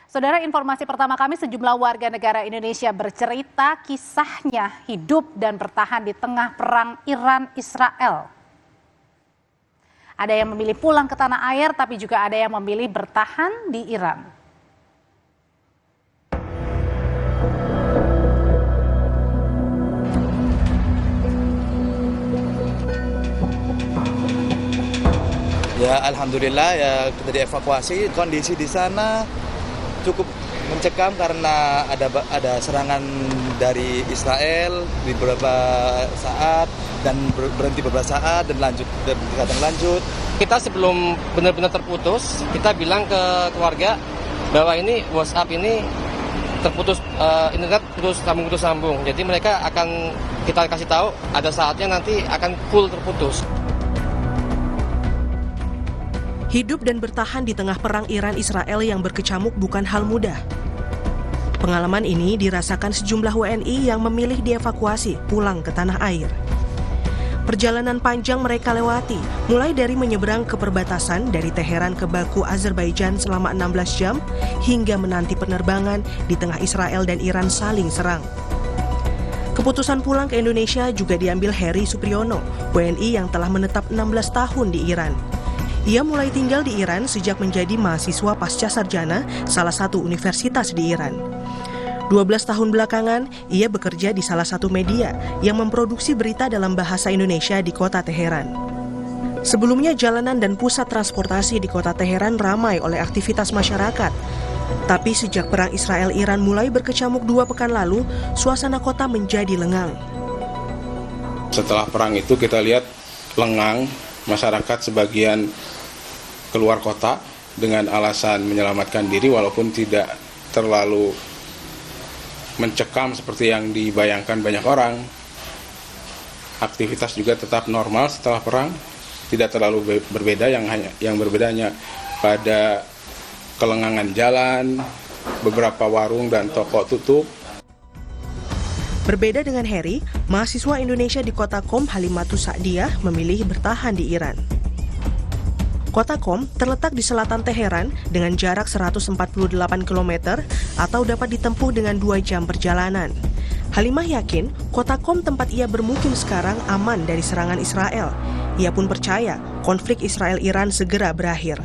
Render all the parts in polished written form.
Saudara, informasi pertama kami, sejumlah warga negara Indonesia bercerita kisahnya hidup dan bertahan di tengah perang Iran-Israel. Ada yang memilih pulang ke tanah air, tapi juga ada yang memilih bertahan di Iran. Ya, alhamdulillah ya kita dievakuasi. Kondisi di sana cukup mencekam karena ada serangan dari Israel di beberapa saat dan berhenti beberapa saat dan kadang lanjut. Kita sebelum benar-benar terputus, kita bilang ke keluarga bahwa ini WhatsApp ini terputus, internet putus sambung. Jadi mereka akan kita kasih tahu ada saatnya nanti akan full terputus. Hidup dan bertahan di tengah perang Iran-Israel yang berkecamuk bukan hal mudah. Pengalaman ini dirasakan sejumlah WNI yang memilih dievakuasi pulang ke tanah air. Perjalanan panjang mereka lewati, mulai dari menyeberang ke perbatasan dari Teheran ke Baku, Azerbaijan selama 16 jam, hingga menanti penerbangan di tengah Israel dan Iran saling serang. Keputusan pulang ke Indonesia juga diambil Heri Supriyono, WNI yang telah menetap 16 tahun di Iran. Ia mulai tinggal di Iran sejak menjadi mahasiswa pasca sarjana salah satu universitas di Iran. 12 tahun belakangan, ia bekerja di salah satu media yang memproduksi berita dalam bahasa Indonesia di kota Teheran. Sebelumnya, jalanan dan pusat transportasi di kota Teheran ramai oleh aktivitas masyarakat. Tapi sejak perang Israel-Iran mulai berkecamuk 2 pekan lalu, suasana kota menjadi lengang. Setelah perang itu kita lihat lengang, masyarakat sebagian keluar kota dengan alasan menyelamatkan diri walaupun tidak terlalu mencekam seperti yang dibayangkan banyak orang. Aktivitas juga tetap normal setelah perang, tidak terlalu berbeda, yang berbedanya pada kelengangan jalan, beberapa warung dan toko tutup. Berbeda dengan Heri, mahasiswa Indonesia di kota Qom Halimatus Sa'diyah memilih bertahan di Iran. Kota Qom terletak di selatan Teheran dengan jarak 148 km atau dapat ditempuh dengan 2 jam perjalanan. Halimah yakin kota Qom tempat ia bermukim sekarang aman dari serangan Israel. Ia pun percaya konflik Israel-Iran segera berakhir.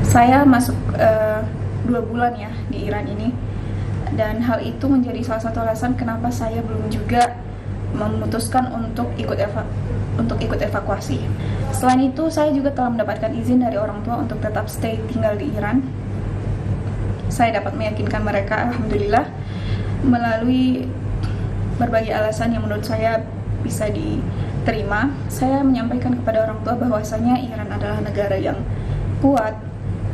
Saya masuk 2 bulan ya di Iran ini. Dan hal itu menjadi salah satu alasan kenapa saya belum juga memutuskan untuk ikut evakuasi. Selain itu, saya juga telah mendapatkan izin dari orang tua untuk tetap stay tinggal di Iran. Saya dapat meyakinkan mereka, alhamdulillah, melalui berbagai alasan yang menurut saya bisa diterima. Saya menyampaikan kepada orang tua bahwasanya Iran adalah negara yang kuat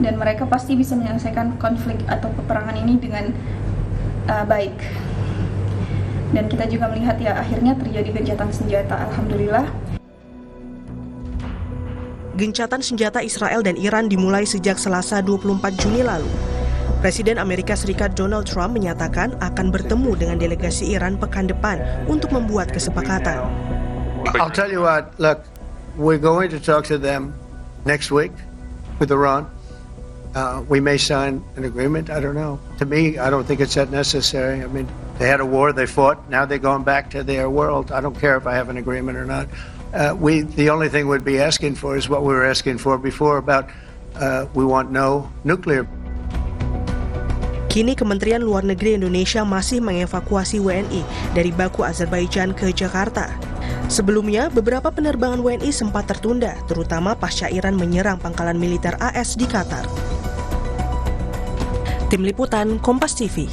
dan mereka pasti bisa menyelesaikan konflik atau peperangan ini dengan baik. Dan kita juga melihat ya akhirnya terjadi gencatan senjata, alhamdulillah. Gencatan senjata Israel dan Iran dimulai sejak Selasa 24 Juni lalu. Presiden Amerika Serikat Donald Trump menyatakan akan bertemu dengan delegasi Iran pekan depan untuk membuat kesepakatan. I'll tell you what, look, we're going to talk to them next week with Iran. We may sign an agreement, I don't know. To me, I don't think it's that necessary. I mean, they had a war, they fought, now they're going back to their world. I don't care if I have an agreement or not. The only thing we'd be asking for is what we were asking for before about we want no nuclear. Kini Kementerian Luar Negeri Indonesia masih mengevakuasi WNI dari Baku, Azerbaijan ke Jakarta. Sebelumnya, beberapa penerbangan WNI sempat tertunda, terutama pasca Iran menyerang pangkalan militer AS di Qatar. Tim Liputan, Kompas TV.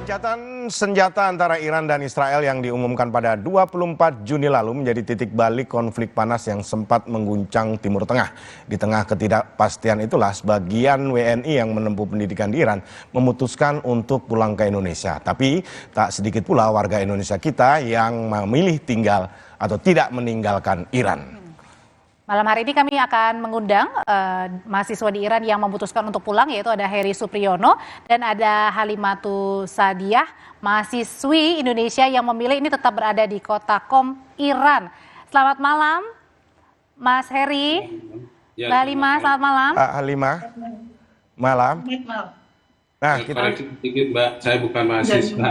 Gencatan senjata antara Iran dan Israel yang diumumkan pada 24 Juni lalu menjadi titik balik konflik panas yang sempat mengguncang Timur Tengah. Di tengah ketidakpastian itulah sebagian WNI yang menempuh pendidikan di Iran memutuskan untuk pulang ke Indonesia. Tapi tak sedikit pula warga Indonesia kita yang memilih tinggal atau tidak meninggalkan Iran. Malam hari ini kami akan mengundang mahasiswa di Iran yang memutuskan untuk pulang, yaitu ada Heri Supriyono dan ada Halimatus Sa'diyah, mahasiswi Indonesia yang memilih ini tetap berada di kota Qom, Iran. Selamat malam, Mas Heri, Ya, Mbak Halimah, selamat malam. Halimah, malam. Nah, kita koreksi sedikit Mbak, saya bukan mahasiswa.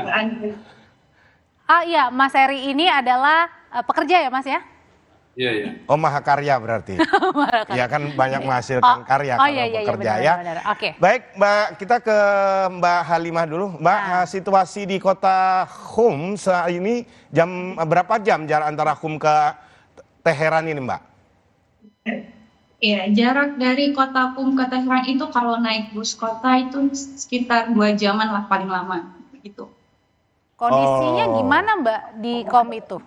Iya, Mas Heri ini adalah pekerja ya Mas ya? Iya, iya. Oh, mahakarya berarti. Iya kan banyak menghasilkan karya kalau bekerja ya. benar. Oke. Baik, Mbak, kita ke Mbak Halimah dulu. Mbak, situasi di kota Qum saat ini berapa jam jarak antara Qum ke Teheran ini, Mbak? Iya, jarak dari kota Qum ke Teheran itu kalau naik bus kota itu sekitar 2 jaman lah paling lama, begitu. Kondisinya gimana Mbak di Qum itu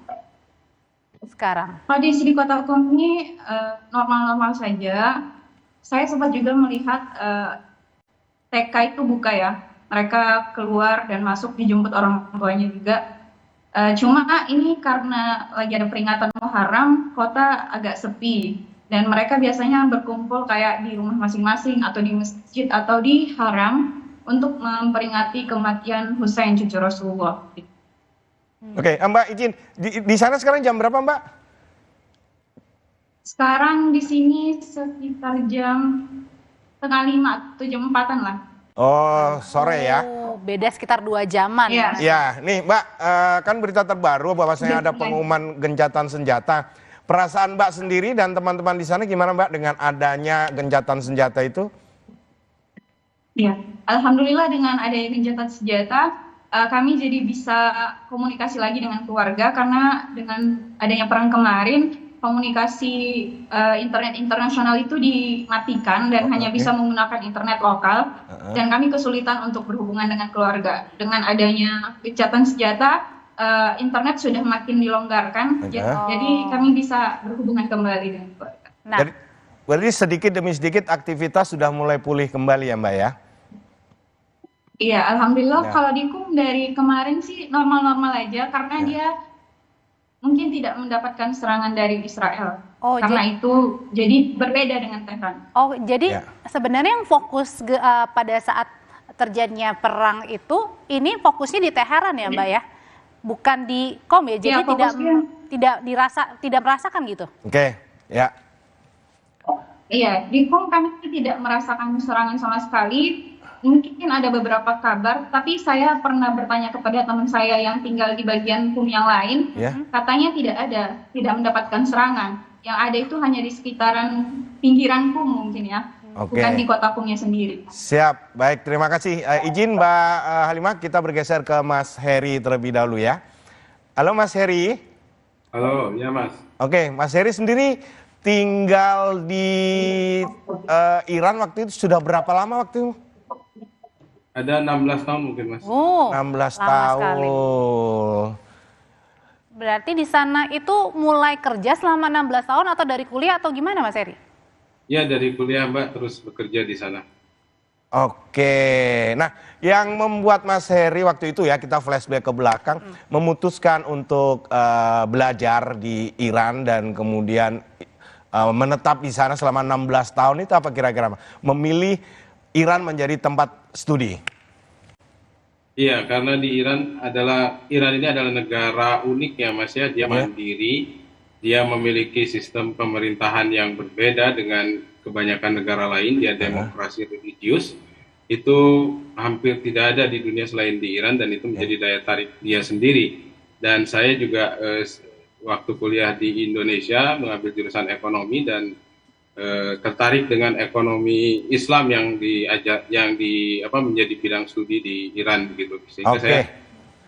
sekarang? Kondisi di kota Qum ini normal-normal saja. Saya sempat juga melihat TK itu buka ya. Mereka keluar dan masuk dijemput orang tuanya juga. Cuma ini karena lagi ada peringatan Muharram, kota agak sepi. Dan mereka biasanya berkumpul kayak di rumah masing-masing atau di masjid atau di haram untuk memperingati kematian Husain cucu Rasulullah. Oke, Mbak izin, di sana sekarang jam berapa, Mbak? Sekarang di sini sekitar jam 4:30 atau jam 4-an lah. Oh, sore ya. Beda sekitar 2 jaman. Iya. Ya, nih Mbak, kan berita terbaru bahwasanya ada pengumuman gencatan senjata. Perasaan Mbak sendiri dan teman-teman di sana gimana Mbak dengan adanya gencatan senjata itu? Ya, alhamdulillah dengan adanya gencatan senjata, kami jadi bisa komunikasi lagi dengan keluarga karena dengan adanya perang kemarin, komunikasi internet internasional itu dimatikan dan hanya bisa menggunakan internet lokal dan kami kesulitan untuk berhubungan dengan keluarga. Dengan adanya gencatan senjata, internet sudah makin dilonggarkan, jadi kami bisa berhubungan kembali dengan keluarga. Nah, Berarti sedikit demi sedikit aktivitas sudah mulai pulih kembali ya Mbak ya? Iya, alhamdulillah Ya. kalau di Qum dari kemarin sih normal-normal aja karena dia mungkin tidak mendapatkan serangan dari Israel. Oh, karena itu jadi berbeda dengan Tehran. oh jadi Ya. sebenarnya yang fokus pada saat terjadinya perang itu, ini fokusnya di Teheran ya Mbak ya? Bukan di Qom ya, jadi Iya, fokusnya- tidak merasakan gitu. Oke, ya. Iya, di Qum kami tidak merasakan serangan sama sekali. Mungkin ada beberapa kabar, tapi saya pernah bertanya kepada teman saya yang tinggal di bagian Qum yang lain, Ya. katanya tidak mendapatkan serangan. Yang ada itu hanya di sekitaran pinggiran Qum mungkin ya, Oke. bukan di kota Qumnya sendiri. Siap, baik terima kasih. Izin Mbak Halimah, kita bergeser ke Mas Heri terlebih dahulu ya. Halo Mas Heri. Halo, ya Mas. Oke, Mas Heri sendiri tinggal di Iran waktu itu sudah berapa lama waktu itu? Ada 16 tahun mungkin Mas. 16 lama tahun. sekali. Berarti di sana itu mulai kerja selama 16 tahun atau dari kuliah atau gimana Mas Heri? Ya dari kuliah Mbak terus bekerja di sana. Oke, nah yang membuat Mas Heri waktu itu ya kita flashback ke belakang memutuskan untuk belajar di Iran dan kemudian menetap di sana selama 16 tahun itu apa kira-kira? Memilih Iran menjadi tempat studi. Iya, karena di Iran ini adalah negara unik ya Mas ya. Dia mandiri, dia memiliki sistem pemerintahan yang berbeda dengan kebanyakan negara lain. Dia demokrasi religius. Itu hampir tidak ada di dunia selain di Iran dan itu menjadi daya tarik dia sendiri. Dan saya juga waktu kuliah di Indonesia mengambil jurusan ekonomi dan tertarik dengan ekonomi Islam yang menjadi bidang studi di Iran begitu, sehingga saya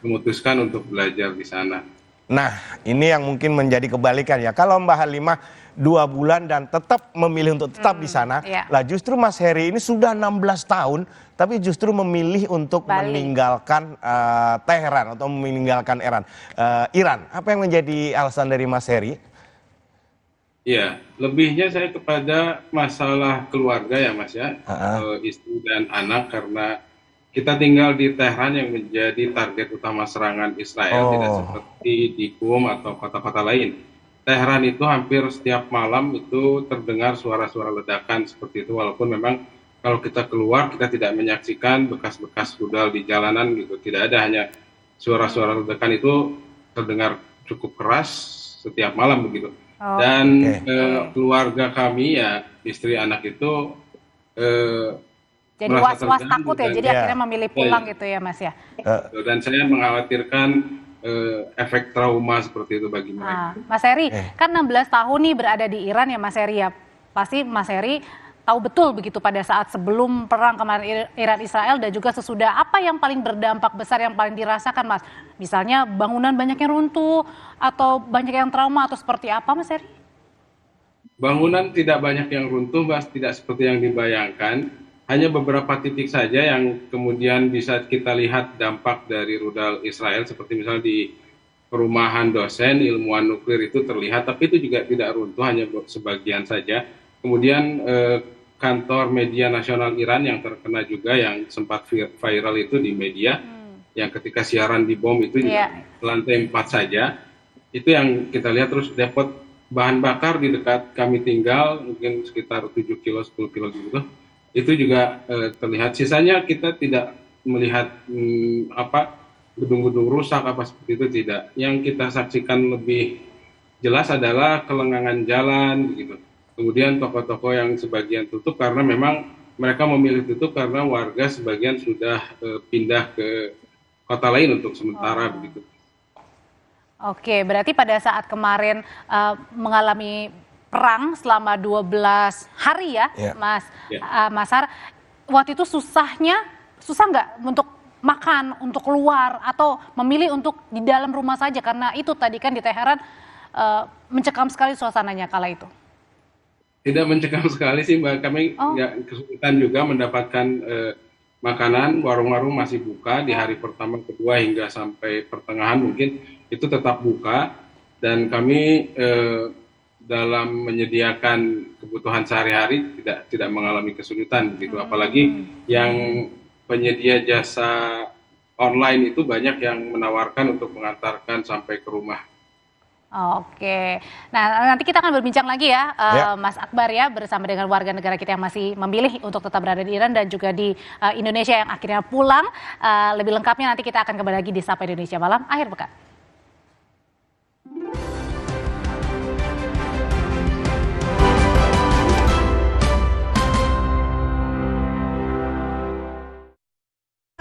memutuskan untuk belajar di sana. Nah, ini yang mungkin menjadi kebalikan ya. Kalau Mbak Halimah 2 bulan dan tetap memilih untuk tetap di sana, lah justru Mas Heri ini sudah 16 tahun, tapi justru memilih untuk meninggalkan Teheran atau meninggalkan Iran. Apa yang menjadi alasan dari Mas Heri? Iya, lebihnya saya kepada masalah keluarga ya Mas ya, istri dan anak, karena kita tinggal di Tehran yang menjadi target utama serangan Israel, tidak seperti di Qum atau kota-kota lain. Tehran itu hampir setiap malam itu terdengar suara-suara ledakan seperti itu, walaupun memang kalau kita keluar kita tidak menyaksikan bekas-bekas rudal di jalanan gitu, tidak ada, hanya suara-suara ledakan itu terdengar cukup keras setiap malam begitu. Dan keluarga kami ya istri anak itu jadi merasa was-was terganggu takut ya, jadi akhirnya memilih pulang gitu ya Mas ya. Dan saya mengkhawatirkan efek trauma seperti itu bagi mereka. Mas Heri, kan 16 tahun nih berada di Iran ya Mas Heri ya. Pasti Mas Heri tahu betul begitu pada saat sebelum perang kemarin Iran Israel dan juga sesudah, apa yang paling berdampak besar yang paling dirasakan Mas? Misalnya bangunan banyak yang runtuh atau banyak yang trauma atau seperti apa Mas Heri? Bangunan tidak banyak yang runtuh, Mas, tidak seperti yang dibayangkan. Hanya beberapa titik saja yang kemudian bisa kita lihat dampak dari rudal Israel, seperti misalnya di perumahan dosen ilmuwan nuklir itu terlihat, tapi itu juga tidak runtuh, hanya sebagian saja. Kemudian kantor media nasional Iran yang terkena juga, yang sempat viral itu di media, yang ketika siaran dibom itu juga lantai 4 saja. Itu yang kita lihat. Terus depot bahan bakar di dekat kami tinggal, mungkin sekitar 7 kilo, 10 kilo gitu. Itu juga terlihat. Sisanya kita tidak melihat gedung-gedung rusak apa seperti itu, tidak. Yang kita saksikan lebih jelas adalah kelengangan jalan gitu. Kemudian toko-toko yang sebagian tutup karena memang mereka memilih tutup karena warga sebagian sudah pindah ke kota lain untuk sementara begitu. Oke, berarti pada saat kemarin mengalami perang selama 12 hari ya, Mas Har, waktu itu susah nggak untuk makan, untuk keluar, atau memilih untuk di dalam rumah saja, karena itu tadi kan di Teheran mencekam sekali suasananya kala itu? Tidak mencekam sekali sih Mbak, kami kesulitan juga mendapatkan makanan, warung-warung masih buka di hari pertama, kedua hingga sampai pertengahan mungkin itu tetap buka, dan kami dalam menyediakan kebutuhan sehari-hari tidak mengalami kesulitan begitu. Apalagi yang penyedia jasa online itu banyak yang menawarkan untuk mengantarkan sampai ke rumah. Oke, nah nanti kita akan berbincang lagi ya, Mas Akbar ya, bersama dengan warga negara kita yang masih memilih untuk tetap berada di Iran dan juga di Indonesia yang akhirnya pulang. Lebih lengkapnya nanti kita akan kembali lagi di Sapa Indonesia Malam akhir pekan.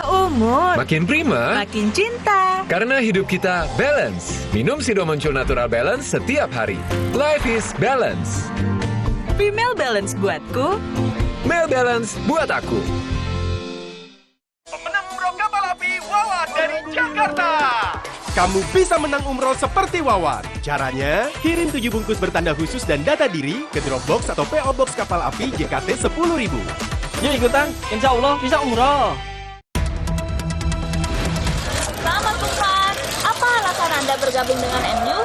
Umur makin prima, makin cinta. karena hidup kita balance. Minum Sido Muncul Natural Balance setiap hari. Life is balance. Female Balance buatku, Male Balance buat aku. Pemenang umroh kapal api Wawan dari Jakarta. Kamu bisa menang umroh seperti Wawan. Caranya, kirim 7 bungkus bertanda khusus dan data diri ke Dropbox atau PO Box kapal api JKT 10.000. Yuk ikutan, insya Allah bisa umroh. Selamat Tufan, apa alasan Anda bergabung dengan MU?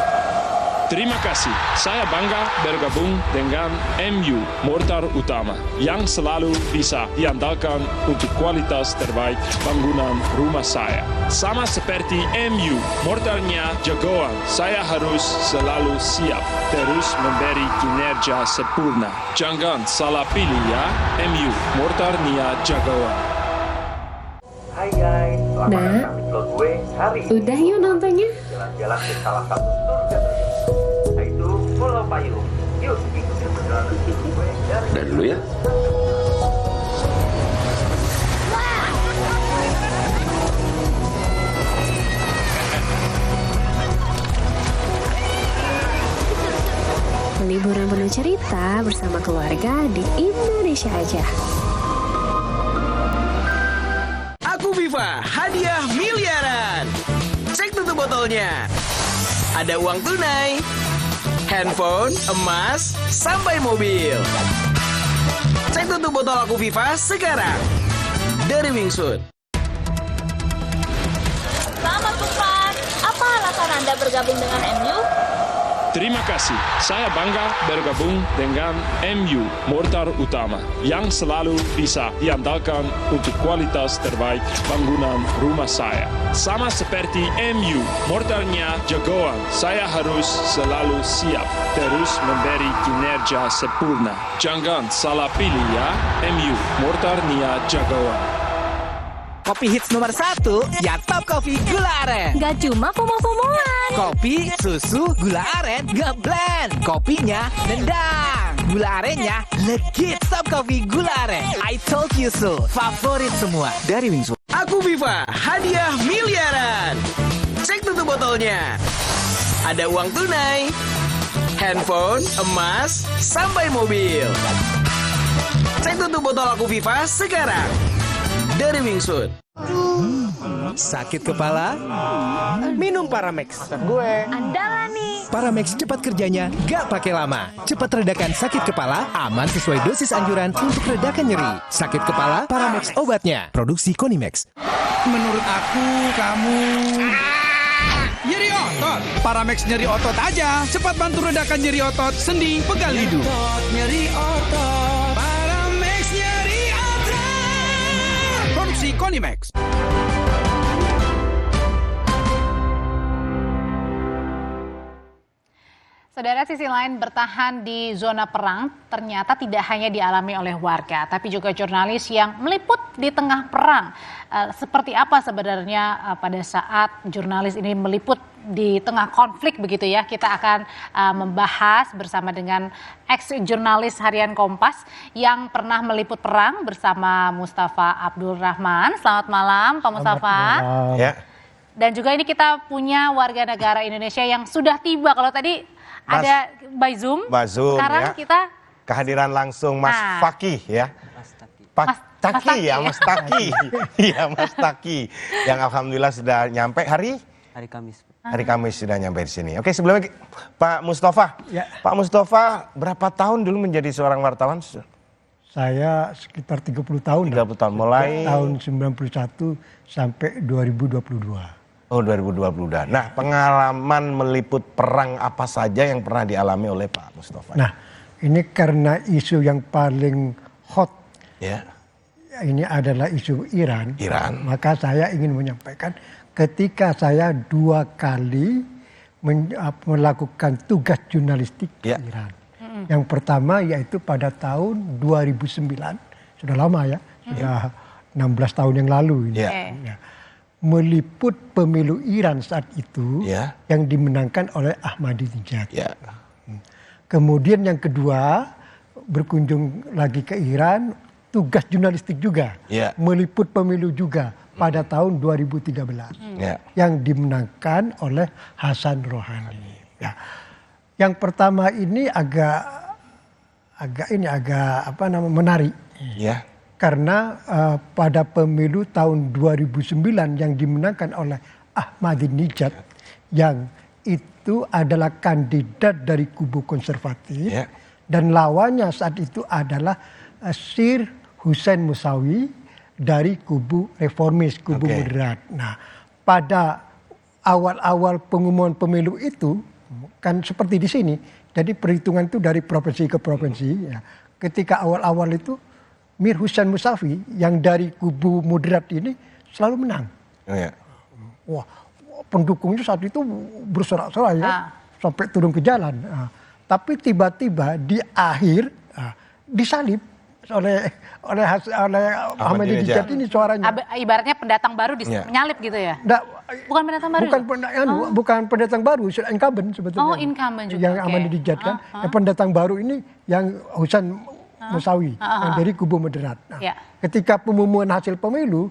Terima kasih, saya bangga bergabung dengan MU, Mortar Utama, yang selalu bisa diandalkan untuk kualitas terbaik bangunan rumah saya. Sama seperti MU, mortarnya jagoan, saya harus selalu siap, terus memberi kinerja sempurna. Jangan salah pilih ya, MU, mortarnya jagoan. Hai guys, selamat datang di vlog gue hari ini. Udah yuk nontonnya. Jalan-jalan ke salah satu surga tersebut, yaitu Pulau Payung. Yuk ikutin perjalanan vlog gue dari dulu ya. Liburan penuh cerita bersama keluarga di Indonesia aja. Aku Viva, hadiah miliaran. Cek tutup botolnya. Ada uang tunai, handphone, emas, sampai mobil. Cek tutup botol Aku Viva sekarang. Dari Wingsuit. Selamat Tufan, apa alasan Anda bergabung dengan MU? Terima kasih, saya bangga bergabung dengan MU, Mortar Utama, yang selalu bisa diandalkan untuk kualitas terbaik bangunan rumah saya. Sama seperti MU, mortarnya jagoan, saya harus selalu siap, terus memberi kinerja sempurna. Jangan salah pilih ya, MU, mortarnya jagoan. Kopi hits nomor 1 ya Top Coffee Gula Aren. Gak cuma FOMO-FOMOan. Kopi, susu, gula aren, ngeblend. Kopinya nendang. Gula arennya legit. Top Coffee Gula Aren. I told you so. Favorit semua dari Wingsu. Aku Viva, hadiah miliaran. Cek tutup botolnya. Ada uang tunai, handphone, emas, sampai mobil. Cek tutup botol Aku Viva sekarang. Dari Wingsuit. Sakit kepala? Minum Paramex. Andalan nih. Paramex cepat kerjanya, gak pakai lama. Cepat redakan sakit kepala, aman sesuai dosis anjuran untuk redakan nyeri. Sakit kepala, Paramex obatnya. Produksi Konimex. Menurut aku, kamu... nyeri otot. Paramex nyeri otot aja. Cepat bantu redakan nyeri otot, sendi, pegal hidung. Nyeri otot. Paramex nyeri otot. Produksi Konimex. Saudara, sisi lain bertahan di zona perang ternyata tidak hanya dialami oleh warga, tapi juga jurnalis yang meliput di tengah perang. Seperti apa sebenarnya pada saat jurnalis ini meliput di tengah konflik begitu ya? Kita akan membahas bersama dengan ex-jurnalis harian Kompas yang pernah meliput perang bersama Mustafa Abdul Rahman. Selamat malam Pak Mustafa. Ya. Dan juga ini kita punya warga negara Indonesia yang sudah tiba. Kalau tadi ada by Zoom. Sekarang ya. kita kehadiran langsung Mas Fakih ya. Mas Taki ya, Mas Taki. Iya, Mas Taki. Yang alhamdulillah sudah nyampe hari Kamis. Hari Kamis sudah nyampe di sini. Oke, sebelumnya Pak Mustafa. Ya. Pak Mustafa berapa tahun dulu menjadi seorang wartawan? Saya sekitar 30 tahun. 30 tahun mulai tahun 91 sampai 2022. Oh, 2022. Nah, pengalaman meliput perang apa saja yang pernah dialami oleh Pak Mustafa? Nah, ini karena isu yang paling hot. Ya. Ini adalah isu Iran. Maka saya ingin menyampaikan ketika saya 2 kali melakukan tugas jurnalistik di Iran. Yang pertama yaitu pada tahun 2009. Sudah lama ya, sudah 16 tahun yang lalu ini. Ya. Meliput pemilu Iran saat itu yang dimenangkan oleh Ahmadinejad. Kemudian yang kedua berkunjung lagi ke Iran, tugas jurnalistik juga, meliput pemilu juga pada tahun 2013 yang dimenangkan oleh Hasan Rohani. Ya. Yang pertama ini agak menarik. Karena pada pemilu tahun 2009 yang dimenangkan oleh Ahmadinejad yang itu adalah kandidat dari kubu konservatif dan lawannya saat itu adalah Sir Hussein Musawi dari kubu reformis, kubu moderat. Nah, pada awal-awal pengumuman pemilu itu kan seperti di sini. Jadi perhitungan itu dari provinsi ke provinsi. Ya. Ketika awal-awal itu Mir Hussein Musawi yang dari kubu moderat ini selalu menang. Wah, pendukungnya saat itu bersorak-sorai ya, sampai turun ke jalan. Tapi tiba-tiba di akhir disalib oleh Ahmadinejad ini suaranya. Ibaratnya pendatang baru menyalip gitu ya? Bukan pendatang baru? Bukan pendatang baru, sudah incumbent sebetulnya. Oh, incumbent juga. Yang Ahmadinejad kan. Yang pendatang baru ini yang Hussein Musawi yang dari kubu moderat. Nah, ketika pengumuman hasil pemilu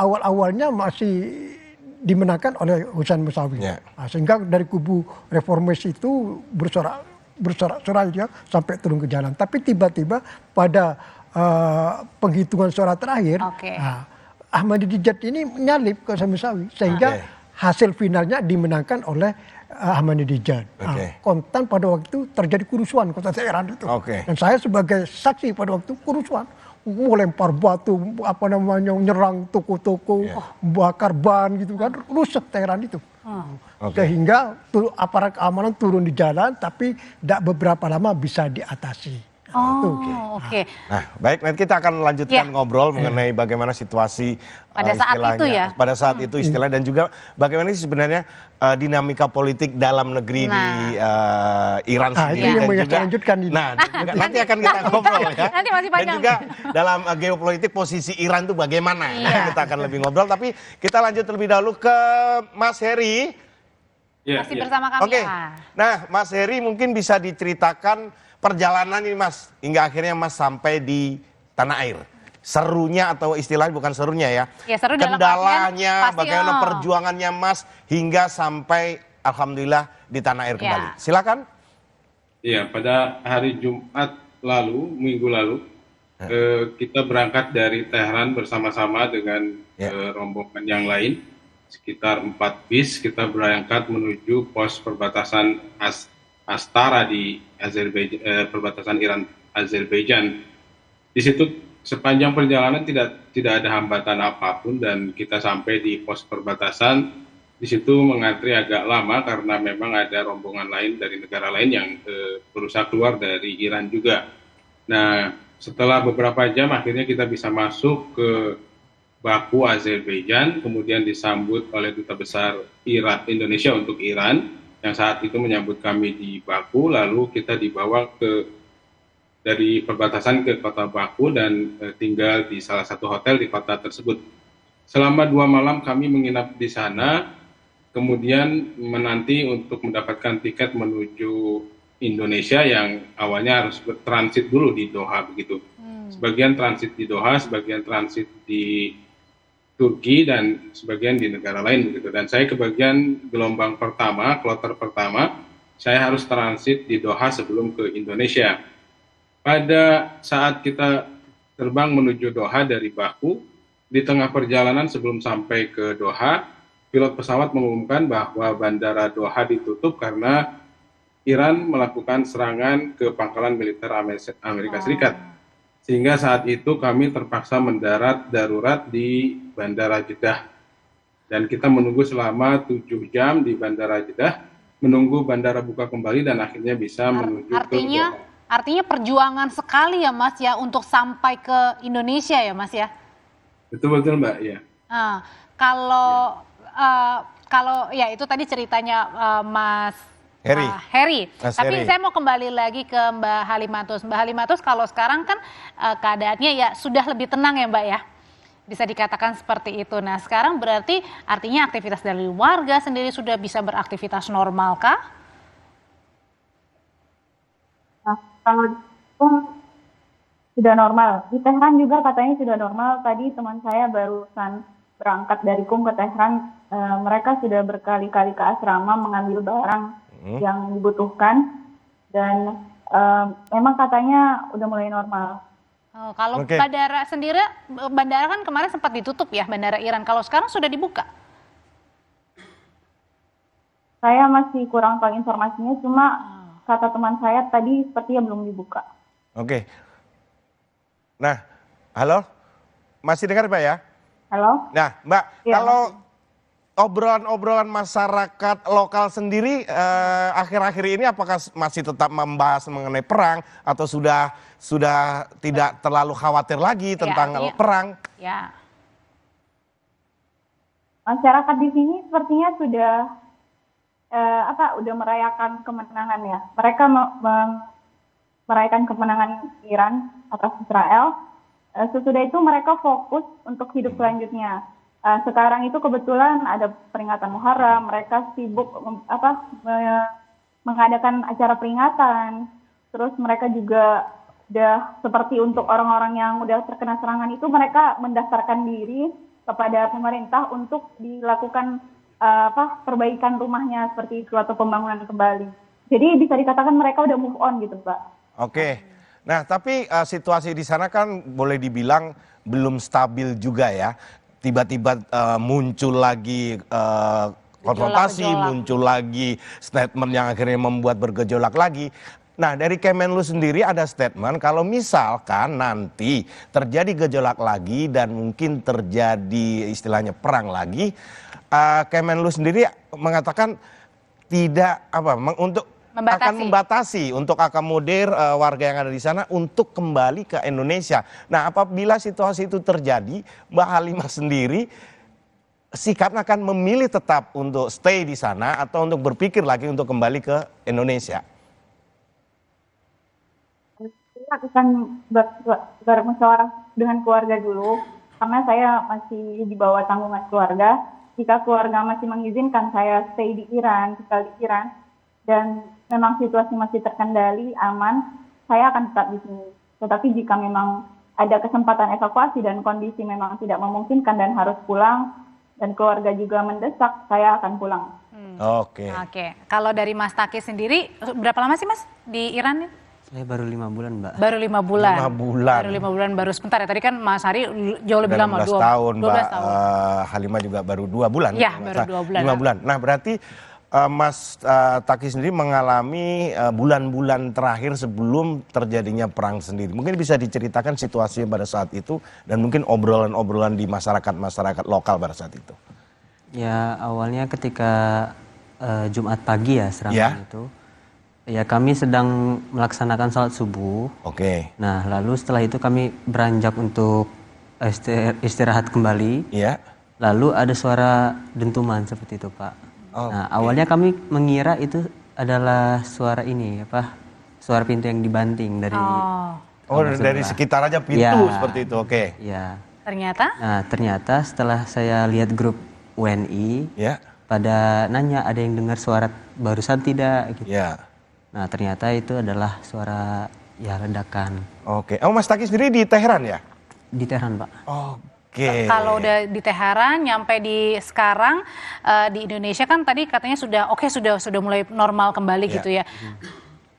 awal-awalnya masih dimenangkan oleh Hussein Musawi. Nah, sehingga dari kubu reformis itu bersorak-sorai ya, sampai turun ke jalan. Tapi tiba-tiba pada penghitungan suara terakhir, Ahmadinejad ini menyalip ke Hussein Musawi sehingga hasil finalnya dimenangkan oleh Ahmadinejad. Kontan pada waktu itu terjadi kerusuhan kota Teheran itu. Dan saya sebagai saksi pada waktu kerusuhan, melempar batu, nyerang toko-toko, bakar ban gitu kan, rusak Teheran itu. Sehingga aparat keamanan turun di jalan, tapi tidak beberapa lama bisa diatasi. Oh, oke. Nah, baik, nanti kita akan lanjutkan ngobrol mengenai bagaimana situasi pada saat itu ya. Pada saat itu istilah dan juga bagaimana sih sebenarnya dinamika politik dalam negeri di Iran sendiri. Itu yang kita lanjutkan ini. Nah, nanti akan kita ngobrol ya. Nanti masih panjang. Dan juga dalam geopolitik posisi Iran itu bagaimana. Kita akan lebih ngobrol, tapi kita lanjut terlebih dahulu ke Mas Heri. Masih bersama kami. Oke. Nah, Mas Heri mungkin bisa diceritakan perjalanan ini Mas, hingga akhirnya Mas sampai di tanah air. Serunya atau istilahnya bukan serunya ya. Ya, seru dalam kendalanya, artian, bagaimana perjuangannya Mas hingga sampai alhamdulillah di tanah air kembali. Silakan. Iya, pada hari Jumat lalu, minggu lalu, kita berangkat dari Tehran bersama-sama dengan rombongan yang lain. Sekitar 4 bis kita berangkat menuju pos perbatasan Astara di perbatasan Iran-Azerbaijan. Di situ sepanjang perjalanan tidak ada hambatan apapun dan kita sampai di pos perbatasan. Di situ mengantri agak lama karena memang ada rombongan lain dari negara lain yang berusaha keluar dari Iran juga. Nah, setelah beberapa jam akhirnya kita bisa masuk ke Baku, Azerbaijan, kemudian disambut oleh Duta Besar Indonesia untuk Iran yang saat itu menyambut kami di Baku, lalu kita dibawa dari perbatasan ke kota Baku dan tinggal di salah satu hotel di kota tersebut. Selama 2 malam kami menginap di sana, kemudian menanti untuk mendapatkan tiket menuju Indonesia yang awalnya harus bertransit dulu di Doha begitu. Sebagian transit di Doha, sebagian transit di Turki dan sebagian di negara lain begitu. Dan saya kebagian gelombang pertama, kloter pertama, saya harus transit di Doha sebelum ke Indonesia. Pada saat kita terbang menuju Doha dari Baku, di tengah perjalanan sebelum sampai ke Doha, pilot pesawat mengumumkan bahwa bandara Doha ditutup karena Iran melakukan serangan ke pangkalan militer Amerika Serikat. Sehingga saat itu kami terpaksa mendarat darurat di Bandara Jeddah. Dan kita menunggu selama 7 jam di Bandara Jeddah, menunggu bandara buka kembali dan akhirnya bisa menuju ke Doha. Artinya perjuangan sekali ya Mas ya untuk sampai ke Indonesia ya Mas ya? Betul-betul Mbak, ya. Kalau ya itu tadi ceritanya Mas Heri. Tapi saya mau kembali lagi ke Mbak Halimatus. Mbak Halimatus, kalau sekarang kan keadaannya ya sudah lebih tenang ya Mbak ya, bisa dikatakan seperti itu. Nah sekarang berarti artinya aktivitas dari warga sendiri sudah bisa beraktivitas normal kah? Nah, kalau itu sudah normal. Di Tehran juga katanya sudah normal. Tadi teman saya barusan berangkat dari Qum ke Tehran, mereka sudah berkali-kali ke asrama mengambil barang yang dibutuhkan dan memang katanya udah mulai normal. Kalau bandara sendiri, bandara kan kemarin sempat ditutup ya, bandara Iran. Kalau sekarang sudah dibuka? Saya masih kurang tahu informasinya, cuma kata teman saya tadi sepertinya belum dibuka. Oke. Nah, halo? Masih dengar Mbak ya? Halo? Nah Mbak, kalau obrolan-obrolan masyarakat lokal sendiri akhir-akhir ini apakah masih tetap membahas mengenai perang atau sudah tidak terlalu khawatir lagi tentang perang? Ya. Masyarakat di sini sepertinya sudah udah merayakan kemenangan ya. Mereka merayakan kemenangan Iran atas Israel. Sesudah itu mereka fokus untuk hidup selanjutnya. Sekarang itu kebetulan ada peringatan Muharram, mereka sibuk mengadakan acara peringatan. Terus mereka juga udah seperti untuk orang-orang yang udah terkena serangan itu, mereka mendaftarkan diri kepada pemerintah untuk dilakukan perbaikan rumahnya seperti itu atau pembangunan kembali. Jadi bisa dikatakan mereka udah move on gitu, Pak. Oke. Nah, tapi situasi di sana kan boleh dibilang belum stabil juga ya. Tiba-tiba muncul lagi konfrontasi, muncul lagi statement yang akhirnya membuat bergejolak lagi. Nah dari Kemenlu sendiri ada statement kalau misalkan nanti terjadi gejolak lagi dan mungkin terjadi istilahnya perang lagi, Kemenlu sendiri mengatakan tidak untuk akan membatasi untuk akomodir warga yang ada di sana untuk kembali ke Indonesia. Nah, apabila situasi itu terjadi, Mbak Halimah sendiri sikapnya akan memilih tetap untuk stay di sana atau untuk berpikir lagi untuk kembali ke Indonesia? Saya akan bermusyawarah dengan keluarga dulu, karena saya masih di bawah tanggungan keluarga. Jika keluarga masih mengizinkan saya stay di Iran, tinggal di Iran, dan memang situasi masih terkendali, aman, saya akan tetap di sini. Tetapi jika memang ada kesempatan evakuasi dan kondisi memang tidak memungkinkan dan harus pulang, dan keluarga juga mendesak, saya akan pulang. Oke. Kalau dari Mas Taki sendiri, berapa lama sih Mas di Iran? Saya baru 5 bulan, Mbak. Baru 5 bulan. 5 bulan. Baru 5 bulan, baru sebentar ya. Tadi kan Mas Hari jauh lebih lama. 12 tahun, 12 Mbak tahun. Halimah juga baru 2 bulan. Iya, baru 2 bulan. 5 bulan. Nah, berarti Mas Taki sendiri mengalami bulan-bulan terakhir sebelum terjadinya perang sendiri. Mungkin bisa diceritakan situasinya pada saat itu dan mungkin obrolan-obrolan di masyarakat lokal pada saat itu. Ya, awalnya ketika Jumat pagi ya serangan itu. Ya, kami sedang melaksanakan sholat subuh. Oke. Nah, lalu setelah itu kami beranjak untuk istirahat kembali. Iya. Lalu ada suara dentuman seperti itu, Pak. Nah, awalnya kami mengira itu adalah suara ini, suara pintu yang dibanting dari. Dari sekitar aja pintu ya, seperti itu, oke. Ya. Ternyata? Nah, ternyata setelah saya lihat grup WNI, pada nanya ada yang dengar suara barusan tidak? Gitu. Ya. Nah, ternyata itu adalah suara ledakan. Oke. Mas Taki sendiri di Teheran ya? Di Teheran, Pak. Oke. Kalau udah di Teheran, nyampe di sekarang di Indonesia kan tadi katanya sudah mulai normal kembali gitu ya.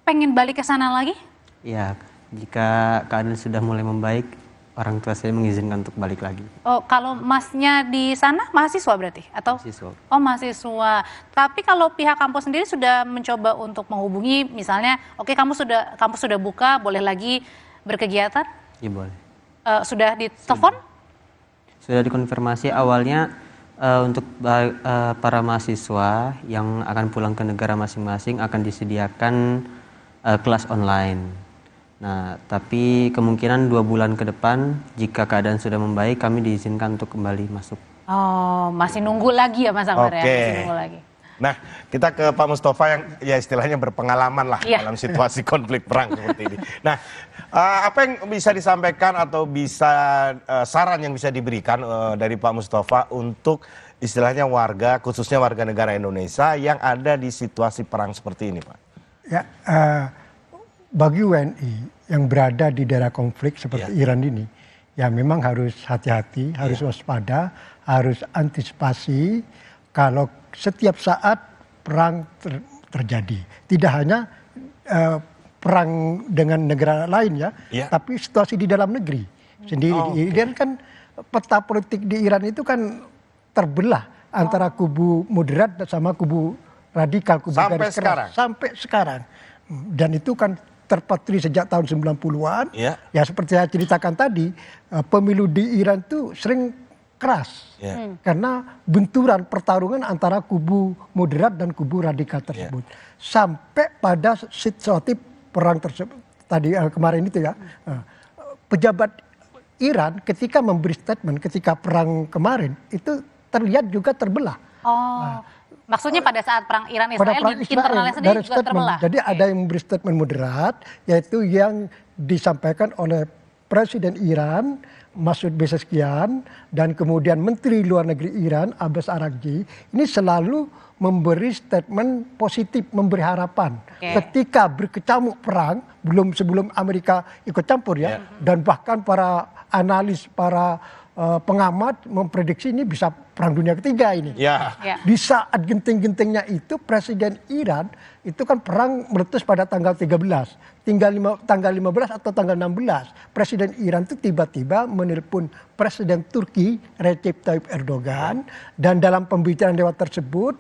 Pengen balik ke sana lagi? Ya, jika keadaan sudah mulai membaik, orang tua saya mengizinkan untuk balik lagi. Oh, kalau Masnya di sana mahasiswa berarti atau? Mahasiswa. Oh, mahasiswa. Tapi kalau pihak kampus sendiri sudah mencoba untuk menghubungi, misalnya, kampus sudah buka, boleh lagi berkegiatan? Iya, boleh. Sudah ditelepon? Sudah dikonfirmasi awalnya untuk para mahasiswa yang akan pulang ke negara masing-masing akan disediakan kelas online. Nah, tapi kemungkinan 2 bulan ke depan jika keadaan sudah membaik kami diizinkan untuk kembali masuk. Oh, masih nunggu lagi ya Mas Akbar ya? Masih nunggu lagi. Nah, kita ke Pak Mustafa yang ya istilahnya berpengalaman lah dalam situasi konflik perang seperti ini. Nah, apa yang bisa disampaikan atau bisa saran yang bisa diberikan dari Pak Mustafa untuk istilahnya warga, khususnya warga negara Indonesia yang ada di situasi perang seperti ini, Pak? Ya, bagi WNI yang berada di daerah konflik seperti Iran ini, ya memang harus hati-hati, harus waspada, harus antisipasi kalau setiap saat perang terjadi. Tidak hanya perang dengan negara lain tapi situasi di dalam negeri sendiri. Dan kan peta politik di Iran itu kan terbelah antara kubu moderat sama kubu radikal, kubu garis keras. Sampai sekarang. Dan itu kan terpatri sejak tahun 90-an. Ya seperti saya ceritakan tadi, pemilu di Iran itu sering keras. Karena benturan pertarungan antara kubu moderat dan kubu radikal tersebut. Sampai pada situasi perang tersebut tadi kemarin itu pejabat Iran ketika memberi statement ketika perang kemarin itu terlihat juga terbelah. Maksudnya pada saat perang Iran-Israel di internalnya sendiri juga terbelah. Jadi ada yang memberi statement moderat, yaitu yang disampaikan oleh Presiden Iran, Masoud Pezeshkian, dan kemudian Menteri Luar Negeri Iran, Abbas Araghchi, ini selalu memberi statement positif, memberi harapan. Ketika berkecamuk perang, sebelum Amerika ikut campur dan bahkan para analis, para pengamat memprediksi ini bisa perang dunia ketiga ini. Di saat genting-gentingnya itu Presiden Iran itu kan perang meletus pada tanggal 13. Tanggal 15 atau tanggal 16. Presiden Iran itu tiba-tiba menelpon Presiden Turki Recep Tayyip Erdogan dan dalam pembicaraan lewat tersebut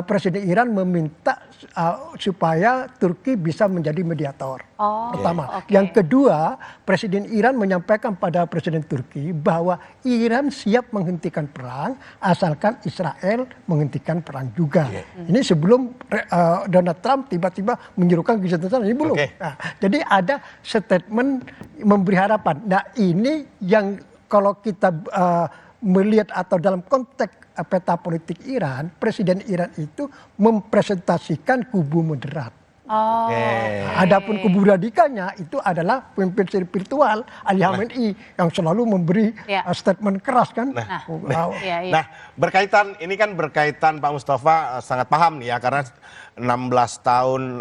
Presiden Iran meminta supaya Turki bisa menjadi mediator. Pertama. Yang kedua, Presiden Iran menyampaikan pada Presiden Turki bahwa Iran siap menghentikan perang asalkan Israel menghentikan perang juga. Ini sebelum Donald Trump tiba-tiba menyerukan kesenjahteraan, ini belum. Nah, jadi ada statement memberi harapan. Nah, ini yang kalau kita melihat atau dalam konteks peta politik Iran, Presiden Iran itu mempresentasikan kubu moderat. Adapun kubu radikalnya itu adalah pemimpin spiritual Ali Khamenei yang selalu memberi statement keras kan. Nah, berkaitan ini kan berkaitan Pak Mustafa sangat paham nih ya, karena 16 tahun